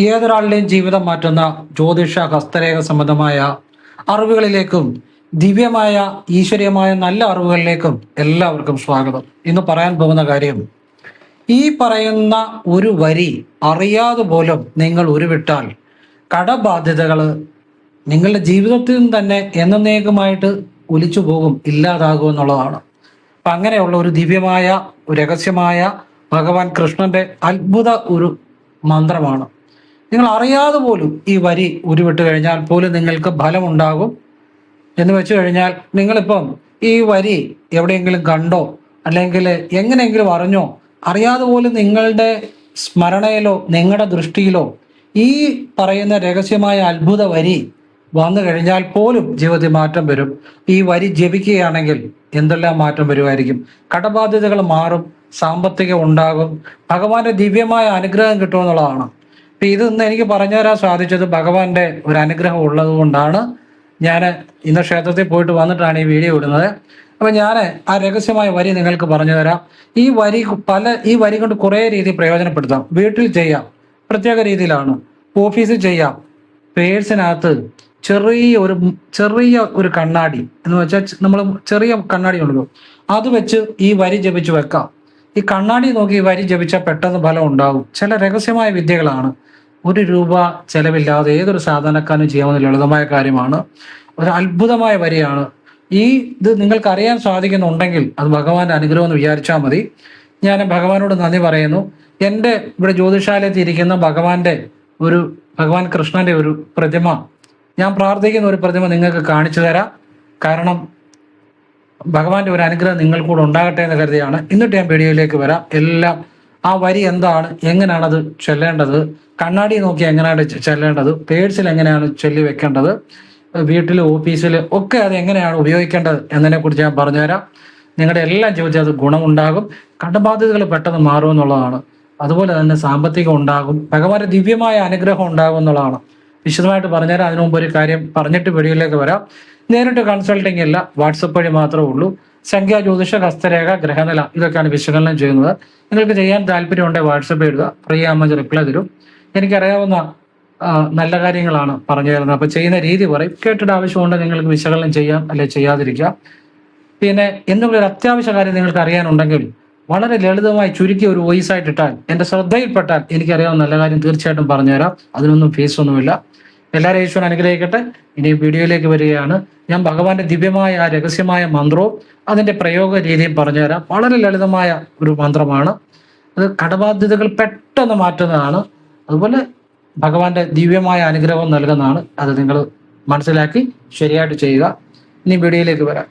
ഏതൊരാളുടെയും ജീവിതം മാറ്റുന്ന ജ്യോതിഷ ഹസ്തരേഖ സംബന്ധമായ അറിവുകളിലേക്കും ദിവ്യമായ ഈശ്വരീയമായ നല്ല അറിവുകളിലേക്കും എല്ലാവർക്കും സ്വാഗതം. ഇന്ന് പറയാൻ പോകുന്ന കാര്യം, ഈ പറയുന്ന ഒരു വരി അറിയാതെ പോലും നിങ്ങൾ ഉരുവിട്ടാൽ കടബാധ്യതകൾ നിങ്ങളുടെ ജീവിതത്തിൽ നിന്ന് തന്നെ എന്നേക്കുമായിട്ട് ഒലിച്ചു പോകും, ഇല്ലാതാകും എന്നുള്ളതാണ്. അപ്പം അങ്ങനെയുള്ള ഒരു ദിവ്യമായ ഒരു രഹസ്യമായ ഭഗവാൻ കൃഷ്ണന്റെ അത്ഭുത ഒരു മന്ത്രമാണ്. നിങ്ങൾ അറിയാതെ പോലും ഈ വരി ഉരുവിട്ട് കഴിഞ്ഞാൽ പോലും നിങ്ങൾക്ക് ഫലമുണ്ടാകും എന്ന് വെച്ച് കഴിഞ്ഞാൽ, നിങ്ങളിപ്പം ഈ വരി എവിടെയെങ്കിലും കണ്ടോ അല്ലെങ്കിൽ എങ്ങനെയെങ്കിലും അറിഞ്ഞോ, അറിയാതെ പോലും നിങ്ങളുടെ സ്മരണയിലോ നിങ്ങളുടെ ദൃഷ്ടിയിലോ ഈ പറയുന്ന രഹസ്യമായ അത്ഭുത വരി വന്നു കഴിഞ്ഞാൽ പോലും ജീവിതത്തിൽ മാറ്റം വരും. ഈ വരി ജപിക്കുകയാണെങ്കിൽ എന്തെല്ലാം മാറ്റം വരുമായിരിക്കും. കടബാധ്യതകൾ മാറും, സാമ്പത്തികം ഉണ്ടാകും, ഭഗവാന്റെ ദിവ്യമായ അനുഗ്രഹം കിട്ടുമെന്നുള്ളതാണ്. അപ്പം ഇന്ന് എനിക്ക് പറഞ്ഞു തരാൻ സാധിച്ചത് ഭഗവാന്റെ ഒരു അനുഗ്രഹം ഉള്ളത് കൊണ്ടാണ്. ഞാൻ ഇന്ന് ക്ഷേത്രത്തിൽ പോയിട്ട് വന്നിട്ടാണ് ഈ വീഡിയോ ഇടുന്നത്. അപ്പം ഞാൻ ആ രഹസ്യമായ വരി നിങ്ങൾക്ക് പറഞ്ഞു തരാം. ഈ വരി കൊണ്ട് കുറേ രീതി പ്രയോജനപ്പെടുത്താം. വീട്ടിൽ ചെയ്യാം, പ്രത്യേക രീതിയിലാണ്. ഓഫീസിൽ ചെയ്യാം. പേഴ്സിനകത്ത് ചെറിയ ഒരു കണ്ണാടി എന്ന് വെച്ചാൽ നമ്മൾ ചെറിയ കണ്ണാടി ഉണ്ടല്ലോ, അത് വെച്ച് ഈ വരി ജപിച്ച് വെക്കാം. ഈ കണ്ണാടി നോക്കി ഈ വരി ജപിച്ചാൽ പെട്ടെന്ന് ഫലം ഉണ്ടാകും. ചില രഹസ്യമായ വിദ്യകളാണ്. ₹1 ചെലവില്ലാതെ ഏതൊരു സാധാരണക്കാരനും ചെയ്യാവുന്ന ലളിതമായ കാര്യമാണ്. ഒരു അത്ഭുതമായ വരിയാണ്. ഇത് നിങ്ങൾക്ക് അറിയാൻ സാധിക്കുന്നുണ്ടെങ്കിൽ അത് ഭഗവാന്റെ അനുഗ്രഹം എന്ന് വിചാരിച്ചാൽ മതി. ഞാൻ ഭഗവാനോട് നന്ദി പറയുന്നു. എൻ്റെ ഇവിടെ ജ്യോതിഷാലയത്തിൽ ഇരിക്കുന്ന ഭഗവാൻ കൃഷ്ണന്റെ ഒരു പ്രതിമ, ഞാൻ പ്രാർത്ഥിക്കുന്ന ഒരു പ്രതിമ നിങ്ങൾക്ക് കാണിച്ചു തരാം. കാരണം ഭഗവാന്റെ ഒരു അനുഗ്രഹം നിങ്ങൾക്കൂടെ ഉണ്ടാകട്ടെ എന്ന് കരുതിയാണ്. എന്നിട്ട് ഞാൻ വീഡിയോയിലേക്ക് വരാം. എല്ലാം ആ വരി എന്താണ്, എങ്ങനെയാണത് ചൊല്ലേണ്ടത്, കണ്ണാടി നോക്കി എങ്ങനെയാണ് ചെല്ലേണ്ടത്, പേഴ്സിൽ എങ്ങനെയാണ് ചൊല്ലി വെക്കേണ്ടത്, വീട്ടിൽ ഓഫീസിൽ ഒക്കെ അത് എങ്ങനെയാണ് ഉപയോഗിക്കേണ്ടത് എന്നതിനെക്കുറിച്ച് ഞാൻ പറഞ്ഞുതരാം. നിങ്ങളുടെ എല്ലാം ജീവിതത്തിൽ അത് ഗുണമുണ്ടാകും. കടബാധ്യതകൾ പെട്ടെന്ന് മാറുമെന്നുള്ളതാണ്. അതുപോലെ തന്നെ സാമ്പത്തികം ഉണ്ടാകും, ഭഗവാന്റെ ദിവ്യമായ അനുഗ്രഹം ഉണ്ടാകും എന്നുള്ളതാണ്. വിശദമായിട്ട് പറഞ്ഞുതരാം. അതിനു മുമ്പ് ഒരു കാര്യം പറഞ്ഞിട്ട് വീഡിയോയിലേക്ക് വരാം. നേരിട്ട് കൺസൾട്ടിങ് ഇല്ല, വാട്സപ്പ് വഴി മാത്രമേ ഉള്ളൂ. സംഖ്യ, ജ്യോതിഷ, ഹസ്തരേഖ, ഗ്രഹനില ഇതൊക്കെയാണ് വിശകലനം ചെയ്യുന്നത്. നിങ്ങൾക്ക് ചെയ്യാൻ താല്പര്യമുണ്ടെങ്കിൽ വാട്സപ്പ് എഴുതുക, ഫ്രീ ആകുമ്പോൾ റിപ്ലൈ തരും. എനിക്കറിയാവുന്ന നല്ല കാര്യങ്ങളാണ് പറഞ്ഞു തരുന്നത്. അപ്പോൾ ചെയ്യുന്ന രീതി പറയും, കേട്ടിട്ട് ആവശ്യമുണ്ട് നിങ്ങൾക്ക് വിശകലനം ചെയ്യാം, അല്ലെങ്കിൽ ചെയ്യാതിരിക്കാം. പിന്നെ എന്തെങ്കിലും ഒരു അത്യാവശ്യ കാര്യം നിങ്ങൾക്ക് അറിയാനുണ്ടെങ്കിൽ വളരെ ലളിതമായി ചുരുക്കി ഒരു വോയിസ് ആയിട്ട് ഇട്ടാൽ, എൻ്റെ ശ്രദ്ധയിൽപ്പെട്ടാൽ എനിക്കറിയാവുന്ന നല്ല കാര്യം തീർച്ചയായിട്ടും പറഞ്ഞുതരാം. അതിനൊന്നും ഫീസൊന്നുമില്ല. എല്ലാവരും ഈശ്വരൻ അനുഗ്രഹിക്കട്ടെ. ഇനി വീഡിയോയിലേക്ക് വരികയാണ്. ഞാൻ ഭഗവാന്റെ ദിവ്യമായ ആ രഹസ്യമായ മന്ത്രവും അതിൻ്റെ പ്രയോഗ രീതിയും പറഞ്ഞുതരാം. വളരെ ലളിതമായ ഒരു മന്ത്രമാണ്. അത് കടബാധ്യതകൾ പെട്ടെന്ന് മാറ്റുന്നതാണ്. അതുപോലെ ഭഗവാന്റെ ദിവ്യമായ അനുഗ്രഹം നൽകുന്നതാണ്. അത് നിങ്ങൾ മനസ്സിലാക്കി ശരിയായിട്ട് ചെയ്യുക. ഇനി വീഡിയോയിലേക്ക് വരാം.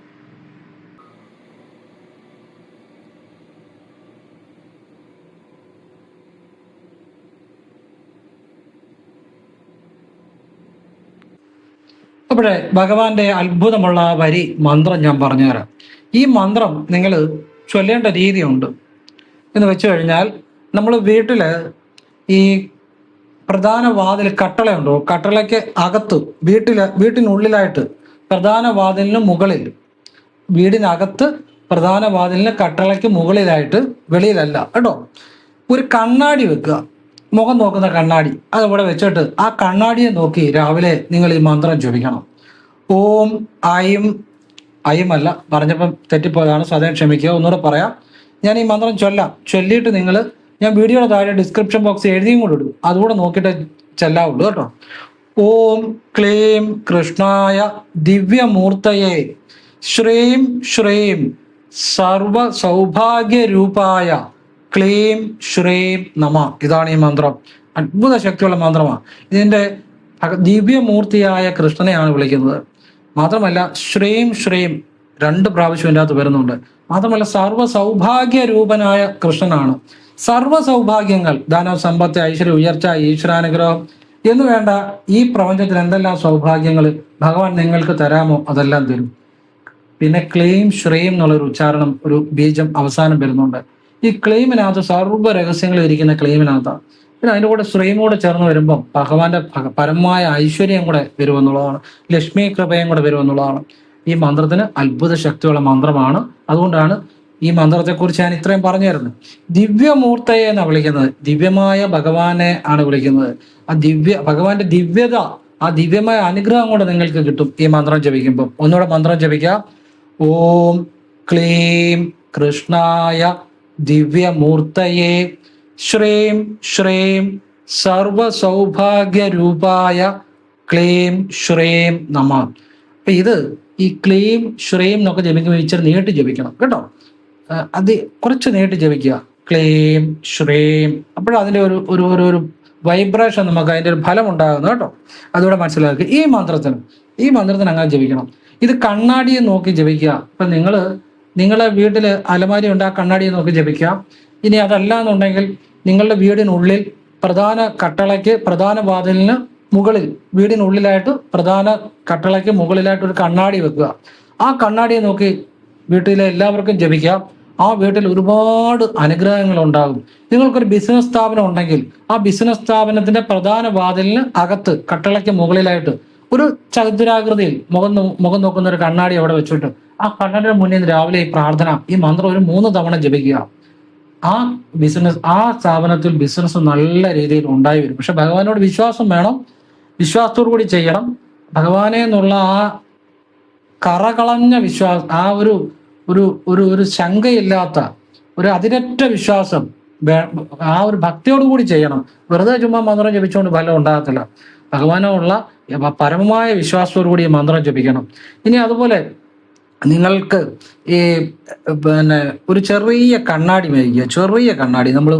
അപ്പോഴേ ഭഗവാന്റെ അത്ഭുതമുള്ള വരി മന്ത്രം ഞാൻ പറഞ്ഞുതരാം. ഈ മന്ത്രം നിങ്ങൾ ചൊല്ലേണ്ട രീതിയുണ്ട്. എന്ന് വെച്ച് കഴിഞ്ഞാൽ, നമ്മൾ വീട്ടില് ഈ പ്രധാന വാതിൽ കട്ടളയുണ്ടോ, കട്ടളയ്ക്ക് അകത്ത് വീട്ടിനുള്ളിലായിട്ട് പ്രധാന വാതിലിന് മുകളിൽ, വീടിനകത്ത് പ്രധാന വാതിലിന് കട്ടളയ്ക്ക് മുകളിലായിട്ട്, വെളിയിലല്ല കേട്ടോ, ഒരു കണ്ണാടി വെക്കുക. മുഖം നോക്കുന്ന കണ്ണാടി അതവിടെ വെച്ചിട്ട് ആ കണ്ണാടിയെ നോക്കി രാവിലെ നിങ്ങൾ ഈ മന്ത്രം ജപിക്കണം. ഓം ഐം അല്ല, പറഞ്ഞപ്പം തെറ്റിപ്പോയതാണ്, സദയം ക്ഷമിക്കുക. ഒന്നുകൂടെ പറയാം. ഞാൻ ഈ മന്ത്രം ചൊല്ലിയിട്ട് ഞാൻ വീഡിയോയുടെ താഴെ ഡിസ്ക്രിപ്ഷൻ ബോക്സ് എഴുതിയും കൂടെ ഇടും, അതുകൂടെ നോക്കിയിട്ട് ചെല്ലാവുള്ളൂ കേട്ടോ. ഓം ക്ലീം കൃഷ്ണായ ദിവ്യമൂർത്തയെ ശ്രീം ശ്രീം സർവ സൗഭാഗ്യരൂപായ ക്ലീം ശ്രീം നമ. ഇതാണ് ഈ മന്ത്രം. അത്ഭുത ശക്തിയുള്ള മന്ത്രമാണ്. ഇതിൻ്റെ ദിവ്യമൂർത്തിയായ കൃഷ്ണനെയാണ് വിളിക്കുന്നത്. മാത്രമല്ല ശ്രീം ശ്രീം 2 പ്രാവശ്യം ഇതിൻ്റെ അകത്ത് വരുന്നുണ്ട്. മാത്രമല്ല സർവ്വ സൗഭാഗ്യ രൂപനായ കൃഷ്ണനാണ്. സർവ്വ സൗഭാഗ്യങ്ങൾ, ധനം, സമ്പത്ത്, ഐശ്വര്യം, ഉയർച്ച, ഈശ്വരാനുഗ്രഹം എന്ന് വേണ്ട ഈ പ്രപഞ്ചത്തിൽ എന്തെല്ലാം സൗഭാഗ്യങ്ങൾ ഭഗവാൻ നിങ്ങൾക്ക് തരാമോ അതെല്ലാം തരും. പിന്നെ ക്ലീം ശ്രീം എന്നുള്ളൊരു ഉച്ചാരണം, ഒരു ബീജം അവസാനം വരുന്നുണ്ട്. ഈ ക്ലെയിമിനകത്ത് സർവ്വ രഹസ്യങ്ങൾ ഇരിക്കുന്ന ക്ലെയിമിനകത്താണ്. പിന്നെ അതിൻ്റെ കൂടെ ശ്രീയും കൂടെ ചേർന്ന് വരുമ്പം ഭഗവാന്റെ പരമായ ഐശ്വര്യം കൂടെ വരുമെന്നുള്ളതാണ്, ലക്ഷ്മി കൃപയും കൂടെ വരുമെന്നുള്ളതാണ്. ഈ മന്ത്രത്തിന് അത്ഭുത ശക്തിയുള്ള മന്ത്രമാണ്. അതുകൊണ്ടാണ് ഈ മന്ത്രത്തെക്കുറിച്ച് ഞാൻ ഇത്രയും പറഞ്ഞായിരുന്നു. ദിവ്യമൂർത്തയെ എന്നാണ് വിളിക്കുന്നത്, ദിവ്യമായ ഭഗവാനെ ആണ് വിളിക്കുന്നത്. ആ ഭഗവാന്റെ ദിവ്യത, ആ ദിവ്യമായ അനുഗ്രഹം കൊണ്ട് നിങ്ങൾക്ക് കിട്ടും ഈ മന്ത്രം ജപിക്കുമ്പോൾ. ഒന്നുകൂടെ മന്ത്രം ജപിക്കാം. ഓം ക്ലീം കൃഷ്ണായ ദിവ്യമൂർത്തയെ ശ്രീം ശ്രീം സർവസൗഭാഗ്യരൂപായ ക്ലീം ശ്രീം നമ. അപ്പൊ ഇത് ഈ ക്ലീം ശ്രീം എന്നൊക്കെ ജപിക്കുമ്പോൾ ഇച്ചിരി നീട്ടി ജപിക്കണം കേട്ടോ. അത് കുറച്ച് നീട്ടി ജപിക്കുക, ക്ലീം ശ്രീം. അപ്പോഴതിൻ്റെ ഒരു വൈബ്രേഷൻ, നമുക്ക് അതിൻ്റെ ഒരു ഫലം ഉണ്ടാകുന്നു കേട്ടോ. അതുകൂടെ മനസ്സിലാക്കുക. ഈ മന്ത്രത്തിന് അങ്ങനെ ജപിക്കണം. ഇത് കണ്ണാടിയെ നോക്കി ജപിക്കുക. ഇപ്പം നിങ്ങളെ വീട്ടിൽ അലമാരി ഉണ്ട്, ആ കണ്ണാടിയെ നോക്കി ജപിക്കാം. ഇനി അതല്ല എന്നുണ്ടെങ്കിൽ നിങ്ങളുടെ വീടിനുള്ളിൽ പ്രധാന കട്ടളയ്ക്ക്, പ്രധാന വാതിലിന് മുകളിൽ, വീടിനുള്ളിലായിട്ട് പ്രധാന കട്ടളയ്ക്ക് മുകളിലായിട്ട് ഒരു കണ്ണാടി വെക്കുക. ആ കണ്ണാടിയെ നോക്കി വീട്ടിലെ എല്ലാവർക്കും ജപിക്കാം. ആ വീട്ടിൽ ഒരുപാട് അനുഗ്രഹങ്ങൾ ഉണ്ടാകും. നിങ്ങൾക്കൊരു ബിസിനസ് സ്ഥാപനം ഉണ്ടെങ്കിൽ ആ ബിസിനസ് സ്ഥാപനത്തിന്റെ പ്രധാന വാതിലിന് അകത്ത് കട്ടളയ്ക്ക് മുകളിലായിട്ട് ഒരു ചതുരാകൃതിയിൽ മുഖം നോക്കുന്ന ഒരു കണ്ണാടി അവിടെ വെച്ചിട്ട് ആ കണ്ണാടിയുടെ മുന്നിൽ നിന്ന് രാവിലെ ഈ പ്രാർത്ഥന, ഈ മന്ത്രം ഒരു 3 തവണ ജപിക്കുക. ആ സ്ഥാപനത്തിൽ ബിസിനസ് നല്ല രീതിയിൽ ഉണ്ടായി വരും. പക്ഷെ ഭഗവാനോട് വിശ്വാസം വേണം, വിശ്വാസത്തോടു കൂടി ചെയ്യണം. ഭഗവാനെ എന്നുള്ള ആ കറകളഞ്ഞ വിശ്വാസം, ആ ഒരു ശങ്കയില്ലാത്ത ഒരു അതിരറ്റ വിശ്വാസം, ആ ഒരു ഭക്തിയോടുകൂടി ചെയ്യണം. വെറുതെ ചുമ്മാ മന്ത്രം ജപിച്ചുകൊണ്ട് ഫലം ഉണ്ടാകത്തില്ല. ഭഗവാനോടുള്ള പരമമായ വിശ്വാസത്തോടു കൂടി ഈ മന്ത്രം ജപിക്കണം. ഇനി അതുപോലെ നിങ്ങൾക്ക് ഈ ഒരു ചെറിയ കണ്ണാടി മേടിക്കുക. ചെറിയ കണ്ണാടി, നമ്മൾ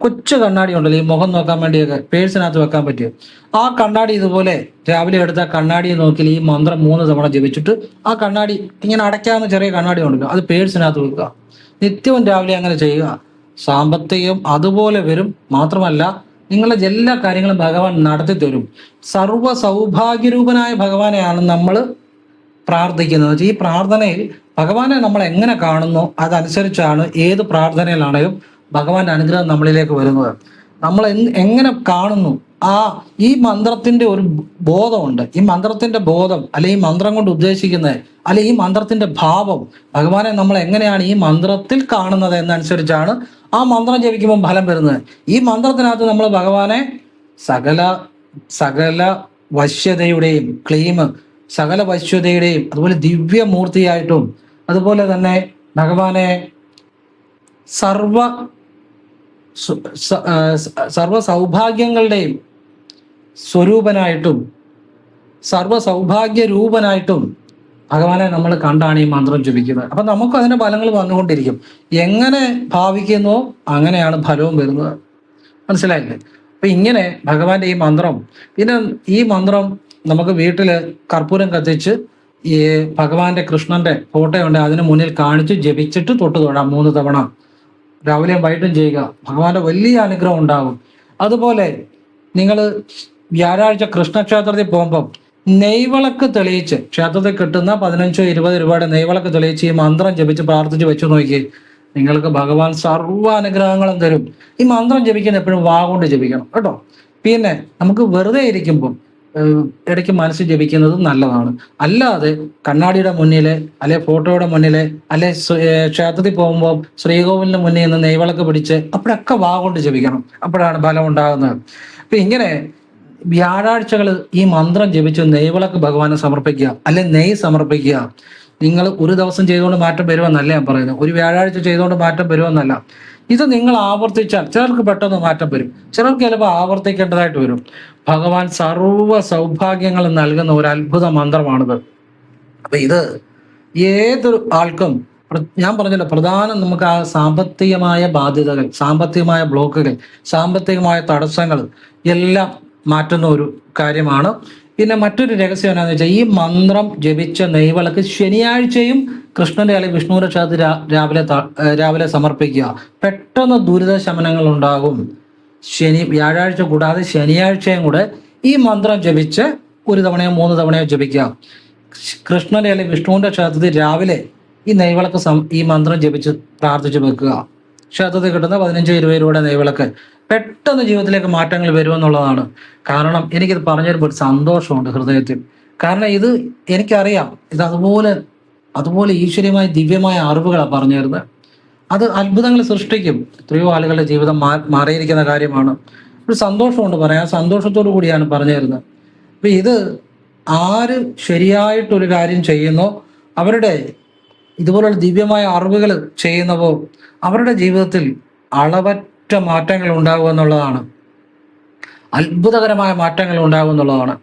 കൊച്ചു കണ്ണാടി ഉണ്ടല്ലോ, ഈ മുഖം നോക്കാൻ വേണ്ടിയൊക്കെ പേഴ്സിനകത്ത് വെക്കാൻ പറ്റിയ ആ കണ്ണാടി. ഇതുപോലെ രാവിലെ എടുത്ത കണ്ണാടിയെ നോക്കി ഈ മന്ത്രം 3 തവണ ജപിച്ചിട്ട് ആ കണ്ണാടി ഇങ്ങനെ അടയ്ക്കാവുന്ന ചെറിയ കണ്ണാടി ഉണ്ടല്ലോ, അത് പേഴ്സിനകത്ത് വെക്കുക. നിത്യവും രാവിലെ അങ്ങനെ ചെയ്യുക. സാമ്പത്തികം അതുപോലെ വരും. മാത്രമല്ല നിങ്ങളുടെ എല്ലാ കാര്യങ്ങളും ഭഗവാൻ നടത്തി തരും. സർവ്വ സൗഭാഗ്യരൂപനായ ഭഗവാനെയാണ് നമ്മൾ പ്രാർത്ഥിക്കുന്നത്. ഈ പ്രാർത്ഥനയിൽ ഭഗവാനെ നമ്മൾ എങ്ങനെ കാണുന്നു അതനുസരിച്ചാണ് ഏത് പ്രാർത്ഥനയിലാണെങ്കിലും ഭഗവാന്റെ അനുഗ്രഹം നമ്മളിലേക്ക് വരുന്നത്. നമ്മൾ എങ്ങനെ കാണുന്നു, ഈ മന്ത്രത്തിന്റെ ഒരു ബോധമുണ്ട്. ഈ മന്ത്രത്തിന്റെ ബോധം, അല്ലെ ഈ മന്ത്രം കൊണ്ട് ഉദ്ദേശിക്കുന്നത്, അല്ലെ ഈ മന്ത്രത്തിന്റെ ഭാവം, ഭഗവാനെ നമ്മൾ എങ്ങനെയാണ് ഈ മന്ത്രത്തിൽ കാണുന്നത് എന്നനുസരിച്ചാണ് ആ മന്ത്രം ജപിക്കുമ്പോൾ ഫലം വരുന്നത്. ഈ മന്ത്രത്തിനകത്ത് നമ്മൾ ഭഗവാനെ സകല വശ്യതയുടെയും സകല വശ്യതയുടെയും അതുപോലെ ദിവ്യമൂർത്തിയായിട്ടും, അതുപോലെ തന്നെ ഭഗവാനെ സർവ സൗഭാഗ്യങ്ങളുടെയും സ്വരൂപനായിട്ടും സർവ സൗഭാഗ്യ രൂപനായിട്ടും ഭഗവാനെ നമ്മൾ കണ്ടാണ് ഈ മന്ത്രം ജപിക്കുന്നത്. അപ്പൊ നമുക്ക് അതിന്റെ ഫലങ്ങൾ വന്നുകൊണ്ടിരിക്കും. എങ്ങനെ ഭാവിക്കുന്നോ അങ്ങനെയാണ് ഫലവും വരുന്നത്. മനസ്സിലായില്ലേ? അപ്പൊ ഇങ്ങനെ ഭഗവാന്റെ ഈ മന്ത്രം, പിന്നെ ഈ മന്ത്രം നമുക്ക് വീട്ടില് കർപ്പൂരം കത്തിച്ച് ഈ ഭഗവാന്റെ കൃഷ്ണന്റെ ഫോട്ടോ ഉണ്ട്, അതിന് മുന്നിൽ കാണിച്ച് ജപിച്ചിട്ട് തൊട്ട് തൊഴാം 3 തവണ. രാവിലെയും വൈകിട്ടും ചെയ്യുക. ഭഗവാന്റെ വലിയ അനുഗ്രഹം ഉണ്ടാകും. അതുപോലെ നിങ്ങൾ വ്യാഴാഴ്ച കൃഷ്ണക്ഷേത്രത്തിൽ പോകുമ്പം നെയ്വിളക്ക് തെളിയിച്ച്, ക്ഷേത്രത്തിൽ കിട്ടുന്ന 15-20 രൂപയുടെ നെയ്വിളക്ക് തെളിയിച്ച് ഈ മന്ത്രം ജപിച്ച് പ്രാർത്ഥിച്ച് വെച്ചു നോക്കി, നിങ്ങൾക്ക് ഭഗവാൻ സർവ്വ അനുഗ്രഹങ്ങളും തരും. ഈ മന്ത്രം ജപിക്കുന്ന എപ്പോഴും വാ കൊണ്ട് ജപിക്കണം കേട്ടോ. പിന്നെ നമുക്ക് വെറുതെ ഇരിക്കുമ്പം ഇടയ്ക്ക് മനസ്സിൽ ജപിക്കുന്നത് നല്ലതാണ്. അല്ലാതെ കണ്ണാടിയുടെ മുന്നിൽ, അല്ലെ ഫോട്ടോയുടെ മുന്നിൽ, അല്ലെ ക്ഷേത്രത്തിൽ പോകുമ്പോൾ ശ്രീകോവിലിന് മുന്നിൽ നിന്ന് നെയ്വിളക്ക് പിടിച്ച് അപ്പോഴൊക്കെ വാ കൊണ്ട് ജപിക്കണം. അപ്പോഴാണ് ഫലം ഉണ്ടാകുന്നത്. അപ്പൊ ഇങ്ങനെ വ്യാഴാഴ്ചകൾ ഈ മന്ത്രം ജപിച്ച് നെയ്വിളക്ക് ഭഗവാനെ സമർപ്പിക്കുക, അല്ലെ നെയ്യ് സമർപ്പിക്കുക. നിങ്ങൾ ഒരു ദിവസം ചെയ്തുകൊണ്ട് മാറ്റം വരുമെന്നല്ല ഞാൻ പറയുന്നത്, ഒരു വ്യാഴാഴ്ച ചെയ്തുകൊണ്ട് മാറ്റം വരുമെന്നല്ല. ഇത് നിങ്ങൾ ആവർത്തിച്ചാൽ ചിലർക്ക് പെട്ടെന്ന് മാറ്റം വരും, ചിലർക്ക് ചിലപ്പോൾ ആവർത്തിക്കേണ്ടതായിട്ട് വരും. ഭഗവാൻ സർവ്വ സൗഭാഗ്യങ്ങൾ നൽകുന്ന ഒരു അത്ഭുത മന്ത്രമാണിത്. അപ്പൊ ഇത് ഏതൊരു ആൾക്കും, ഞാൻ പറഞ്ഞല്ലോ, പ്രധാനം നമുക്ക് ആ സാമ്പത്തികമായ ബാധ്യതകൾ, സാമ്പത്തികമായ ബ്ലോക്കുകൾ, സാമ്പത്തികമായ തടസ്സങ്ങൾ എല്ലാം മാറ്റുന്ന ഒരു കാര്യമാണ്. പിന്നെ മറ്റൊരു രഹസ്യം എന്താണെന്ന് വെച്ചാൽ, ഈ മന്ത്രം ജപിച്ച നെയ്വിളക്ക് ശനിയാഴ്ചയും കൃഷ്ണന്റെ അല്ലെങ്കിൽ വിഷ്ണുവിന്റെ ക്ഷേത്രത്തിൽ രാവിലെ സമർപ്പിക്കുക. പെട്ടെന്ന് ദുരിത ശമനങ്ങൾ ഉണ്ടാകും. വ്യാഴാഴ്ച കൂടാതെ ശനിയാഴ്ചയും കൂടെ ഈ മന്ത്രം ജപിച്ച് 1 തവണയോ 3 തവണയോ ജപിക്കുക. കൃഷ്ണന്റെ അല്ലെങ്കിൽ വിഷ്ണുവിന്റെ ക്ഷേത്രത്തിൽ രാവിലെ ഈ നെയ്വിളക്ക് ഈ മന്ത്രം ജപിച്ച് പ്രാർത്ഥിച്ച് വെക്കുക. ക്ഷേത്രത്തിൽ കിട്ടുന്ന 15-20 രൂപയുടെ നെയ്വിളക്ക് പെട്ടെന്ന് ജീവിതത്തിലേക്ക് മാറ്റങ്ങൾ വരുമെന്നുള്ളതാണ്. കാരണം എനിക്കിത് പറഞ്ഞൊരു സന്തോഷമുണ്ട് ഹൃദയത്തിൽ. കാരണം ഇത് എനിക്കറിയാം, ഇത് അതുപോലെ ഈശ്വര്യമായ ദിവ്യമായ അറിവുകളാണ് പറഞ്ഞു തരുന്നത്. അത് അത്ഭുതങ്ങൾ സൃഷ്ടിക്കും. എത്രയോ ആളുകളുടെ ജീവിതം മാറിയിരിക്കുന്ന കാര്യമാണ്. ഒരു സന്തോഷമുണ്ട് പറയാം, സന്തോഷത്തോടു കൂടിയാണ് പറഞ്ഞു തരുന്നത്. അപ്പൊ ഇത് ആര് ശരിയായിട്ടൊരു കാര്യം ചെയ്യുന്നോ, അവരുടെ ഇതുപോലുള്ള ദിവ്യമായ അറിവുകൾ ചെയ്യുന്നവോ, അവരുടെ ജീവിതത്തിൽ അളവറ്റ മാറ്റങ്ങൾ ഉണ്ടാകുക എന്നുള്ളതാണ്. അത്ഭുതകരമായ മാറ്റങ്ങൾ ഉണ്ടാകും എന്നുള്ളതാണ്.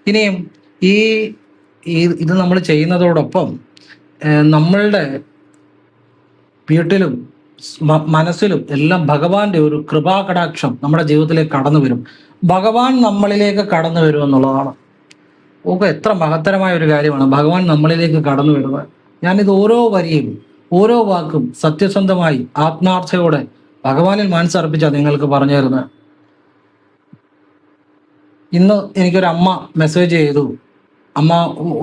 ഇനിയും ഈ ഇത് നമ്മൾ ചെയ്യുന്നതോടൊപ്പം നമ്മളുടെ വീട്ടിലും മനസ്സിലും എല്ലാം ഭഗവാന്റെ ഒരു കൃപാകടാക്ഷം നമ്മുടെ ജീവിതത്തിലേക്ക് കടന്നു വരും. ഭഗവാൻ നമ്മളിലേക്ക് കടന്നു വരും എന്നുള്ളതാണ്. ഓക്കെ, എത്ര മഹത്തരമായ ഒരു കാര്യമാണ് ഭഗവാൻ നമ്മളിലേക്ക് കടന്നു വരുന്നത്. ഞാനിത് ഓരോ വരിയും ഓരോ വാക്കും സത്യസന്ധമായി ആത്മാർത്ഥയോടെ ഭഗവാനിൽ മനസ്സർപ്പിച്ചാണ് നിങ്ങൾക്ക് പറഞ്ഞു തരുന്നത്. ഇന്ന് എനിക്കൊരു അമ്മ മെസ്സേജ് ചെയ്തു. അമ്മ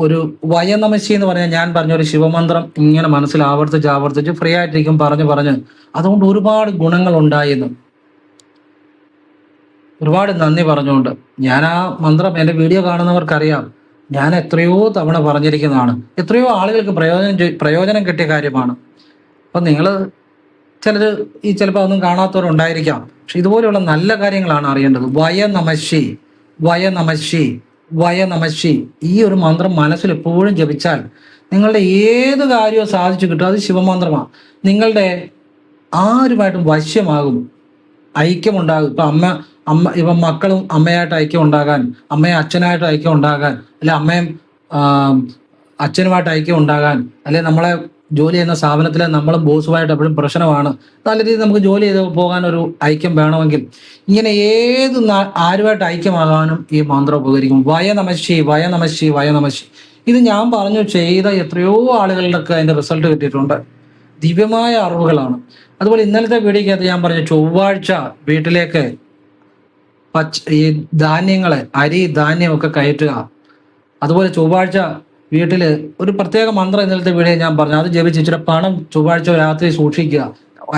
ഒരു വയനമശി എന്ന് പറഞ്ഞാൽ ഞാൻ പറഞ്ഞൊരു ശിവമന്ത്രം ഇങ്ങനെ മനസ്സിൽ ആവർത്തിച്ച് ഫ്രീ ആയിട്ടിരിക്കും പറഞ്ഞ് അതുകൊണ്ട് ഒരുപാട് ഗുണങ്ങൾ ഉണ്ടായിരുന്നു. ഒരുപാട് നന്ദി പറഞ്ഞുകൊണ്ട്. ഞാൻ ആ മന്ത്രം എൻ്റെ വീഡിയോ കാണുന്നവർക്കറിയാം, ഞാൻ എത്രയോ തവണ പറഞ്ഞിരിക്കുന്നതാണ്. എത്രയോ ആളുകൾക്ക് പ്രയോജനം കിട്ടിയ കാര്യമാണ്. അപ്പം നിങ്ങൾ ചിലർ ചിലപ്പോൾ അതൊന്നും കാണാത്തവരുണ്ടായിരിക്കാം. പക്ഷെ ഇതുപോലെയുള്ള നല്ല കാര്യങ്ങളാണ് അറിയേണ്ടത്. വയനമശി വയനമശി വയനമശി ഈ ഒരു മന്ത്രം മനസ്സിൽ എപ്പോഴും ജപിച്ചാൽ നിങ്ങളുടെ ഏത് കാര്യവും സാധിച്ചു കിട്ടും. അത് ശിവമന്ത്രമാണ്. നിങ്ങളുടെ ആരുമായിട്ടും വശ്യമാകും, ഐക്യമുണ്ടാകും. ഇപ്പം മക്കളും അമ്മയായിട്ട് ഐക്യം ഉണ്ടാകാൻ, അമ്മയും അച്ഛനായിട്ട് ഐക്യം ഉണ്ടാകാൻ, അല്ലെ അമ്മയും അച്ഛനുമായിട്ട് ഐക്യം ഉണ്ടാകാൻ, അല്ലെ നമ്മളെ ജോലി ചെയ്യുന്ന സ്ഥാപനത്തിൽ നമ്മളും ബോസുമായിട്ട് എപ്പോഴും പ്രശ്നമാണ്, നല്ല രീതിയിൽ നമുക്ക് ജോലി ചെയ്ത് പോകാൻ ഒരു ഐക്യം വേണമെങ്കിൽ ഇങ്ങനെ ഏത് ആരുമായിട്ട് ഐക്യമാകാനും ഈ മന്ത്രം ഉപകരിക്കും. വയനമശി വയനമശി വയനമശി. ഇത് ഞാൻ പറഞ്ഞു ചെയ്ത എത്രയോ ആളുകളിലൊക്കെ അതിന്റെ റിസൾട്ട് കിട്ടിയിട്ടുണ്ട്. ദിവ്യമായ അറിവുകളാണ്. അതുപോലെ ഇന്നലത്തെ വീഡിയോക്കകത്ത് ഞാൻ പറഞ്ഞു, ചൊവ്വാഴ്ച വീട്ടിലേക്ക് ഈ ധാന്യങ്ങളെ, അരി ധാന്യമൊക്കെ കയറ്റുക. അതുപോലെ ചൊവ്വാഴ്ച വീട്ടിൽ ഒരു പ്രത്യേക മന്ത്രം ഇന്നലത്തെ വീഡിയോ ഞാൻ പറഞ്ഞു, അത് ജപിച്ച് ഇച്ചിരി പണം ചൊവ്വാഴ്ച രാത്രി സൂക്ഷിക്കുക.